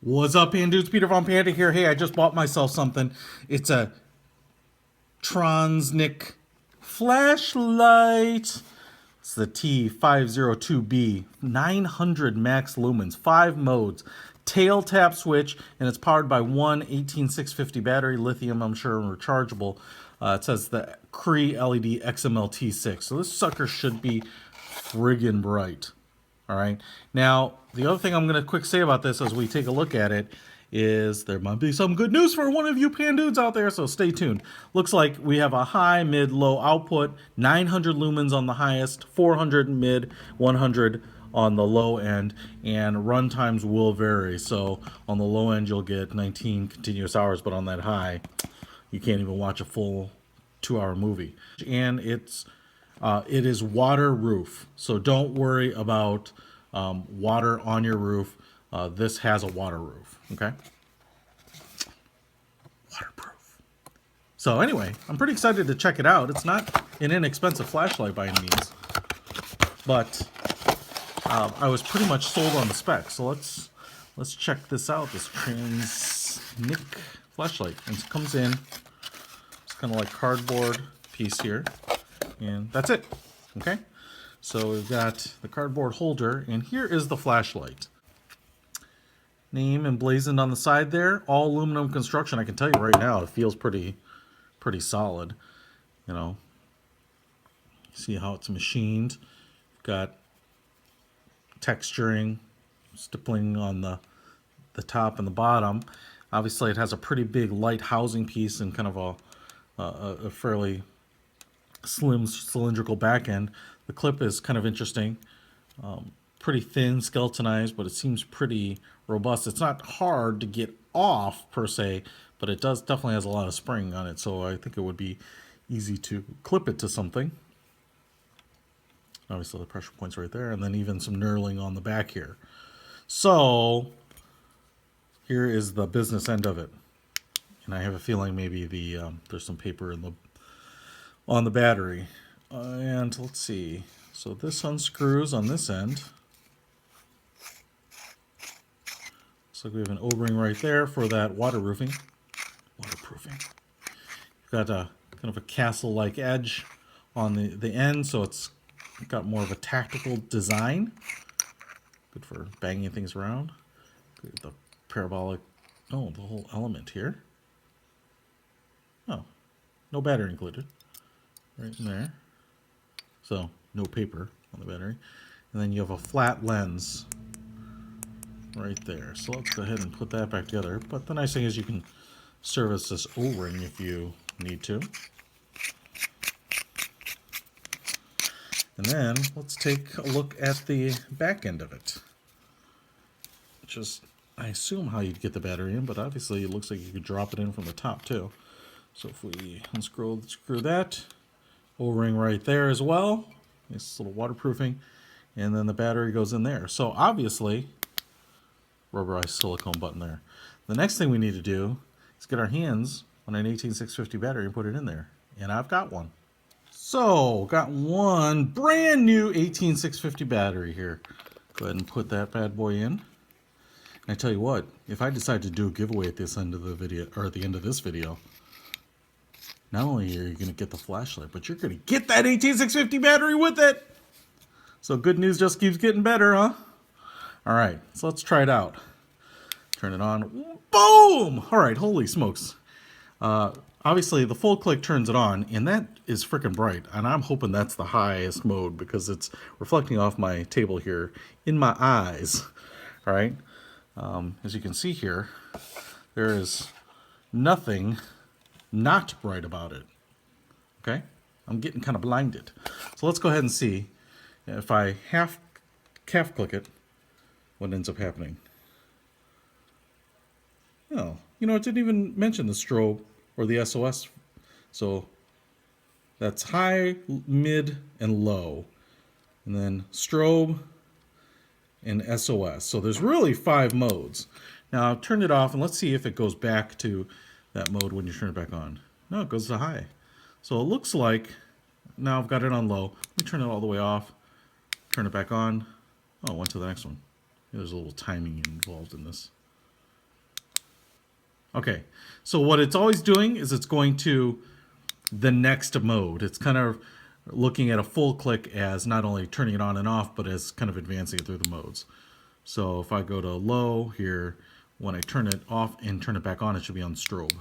What's up, Panda dudes? Peter from Panda here. Hey, I just bought myself something. It's a Tronsnic flashlight. It's the T-502B, 900 max lumens, 5 modes, tail tap switch, and it's powered by one 18650 battery, lithium, I'm sure, rechargeable. It says the Cree LED XML T6. So this sucker should be friggin' bright. All right. Now, the other thing I'm going to quick say about this as we take a look at it is there might be some good news for one of you pan dudes out there, so stay tuned. Looks like we have a high, mid, low output, 900 lumens on the highest, 400 mid, 100 on the low end, and run times will vary. So on the low end, you'll get 19 continuous hours, but on that high, you can't even watch a full 2-hour movie. And it is waterproof, so don't worry about water on your roof. This has a water roof, okay? Waterproof. So anyway, I'm pretty excited to check it out. It's not an inexpensive flashlight by any means, but I was pretty much sold on the specs. So let's check this out. This Tronsnic flashlight, and it comes in. It's kind of like cardboard piece here. And that's it. Okay, so we've got the cardboard holder, and here is the flashlight. Name emblazoned on the side there. All aluminum construction. I can tell you right now, it feels pretty solid. You know, see how it's machined. Got texturing, stippling on the top and the bottom. Obviously, it has a pretty big light housing piece and kind of a fairly slim cylindrical back end. The clip is kind of interesting, pretty thin, skeletonized, but it seems pretty robust. It's not hard to get off per se, but it definitely has a lot of spring on it, so I think it would be easy to clip it to something. Obviously the pressure point's right there, and then even some knurling on the back here. So here is the business end of it, and I have a feeling maybe there's some paper on the battery. And let's see, so this unscrews on this end. Looks like we have an O-ring right there for that waterproofing. You've got a kind of a castle-like edge on the end, so it's got more of a tactical design. Good for banging things around. The parabolic, the whole element here. Oh, no battery included. Right in there. So no paper on the battery. And then you have a flat lens right there. So let's go ahead and put that back together. But the nice thing is you can service this O-ring if you need to. And then let's take a look at the back end of it. Which is, I assume, how you'd get the battery in, but obviously it looks like you could drop it in from the top too. So if we screw that, O-ring right there as well. Nice little waterproofing. And then the battery goes in there. So obviously, rubberized silicone button there. The next thing we need to do is get our hands on an 18650 battery and put it in there. And I've got one. So, got one brand new 18650 battery here. Go ahead and put that bad boy in. And I tell you what, if I decide to do a giveaway at this end of the video, or at the end of this video, not only are you going to get the flashlight, but you're going to get that 18650 battery with it. So good news just keeps getting better, huh? All right, so let's try it out. Turn it on. Boom! All right, holy smokes. Obviously, the full click turns it on, and that is freaking bright. And I'm hoping that's the highest mode because it's reflecting off my table here in my eyes. All right, as you can see here, there is nothing not bright about it. Okay, I'm getting kind of blinded. So let's go ahead and see if I half click it, what ends up happening. Oh, you know, it didn't even mention the strobe or the SOS. So that's high, mid, and low. And then strobe and SOS. So there's really 5 modes. Now I've turned it off, and let's see if it goes back to that mode when you turn it back on. No, it goes to high. So it looks like now I've got it on low. Let me turn it all the way off. Turn it back on. Oh, it went to the next one. There's a little timing involved in this. Okay, so what it's always doing is it's going to the next mode. It's kind of looking at a full click as not only turning it on and off, but as kind of advancing it through the modes. So if I go to low here, when I turn it off and turn it back on, it should be on strobe.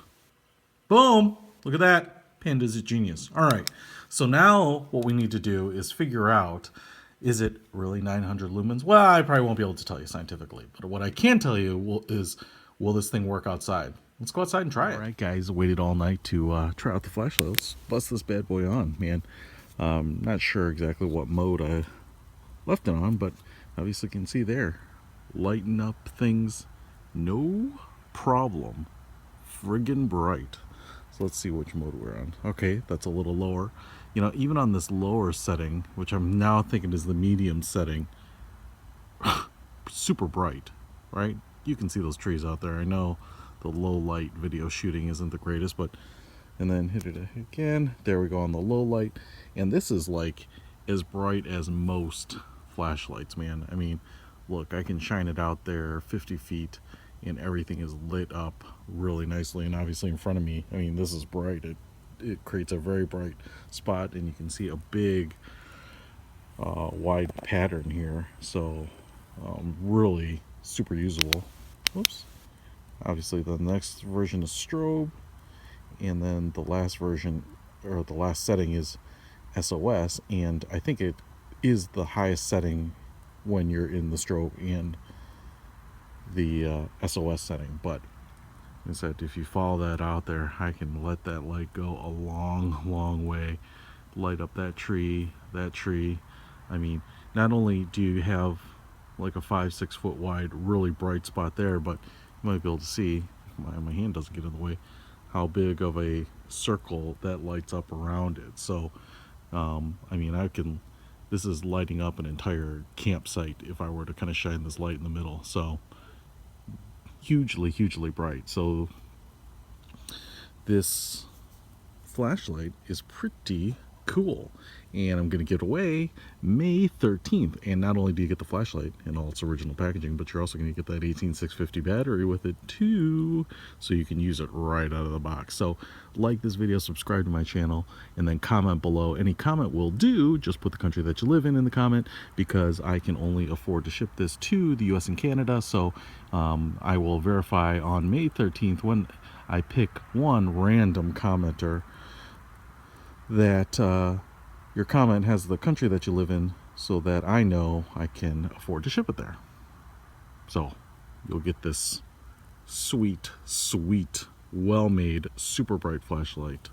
Boom! Look at that. Panda's a genius. All right, so now what we need to do is figure out, is it really 900 lumens? Well, I probably won't be able to tell you scientifically, but what I can tell you is, will this thing work outside? Let's go outside and try it. All right, guys, waited all night to try out the flashlight. Let's bust this bad boy on, man. Not sure exactly what mode I left it on, but obviously you can see there, lighten up things, no problem. Friggin' bright. So let's see which mode we're on. Okay, that's a little lower. You know, even on this lower setting, which I'm now thinking is the medium setting, super bright, right? You can see those trees out there. I know the low light video shooting isn't the greatest, but, and then hit it again. There we go on the low light. And this is like as bright as most flashlights, man. I mean, look, I can shine it out there 50 feet and everything is lit up really nicely. And obviously in front of me, I mean, this is bright. It creates a very bright spot, and you can see a big wide pattern here. So really super usable. Oops. Obviously the next version is strobe, and then the last version, or the last setting, is SOS, and I think it is the highest setting when you're in the strobe and the SOS setting. But I said, if you follow that out there, I can let that light go a long way, light up that tree. I mean, not only do you have like a 5-6 foot wide really bright spot there, but you might be able to see, my hand doesn't get in the way, how big of a circle that lights up around it. So I mean, this is lighting up an entire campsite if I were to kind of shine this light in the middle. So hugely bright. So this flashlight is pretty cool, and I'm going to give it away May 13th. And not only do you get the flashlight in all its original packaging, but you're also going to get that 18650 battery with it too, so you can use it right out of the box. So like this video, subscribe to my channel, and then comment below. Any comment will do. Just put the country that you live in the comment, because I can only afford to ship this to the US and Canada. So I will verify on May 13th when I pick one random commenter that your comment has the country that you live in, so that I know I can afford to ship it there. So you'll get this sweet, well-made, super bright flashlight.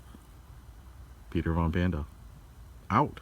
Peter Von Panda, out.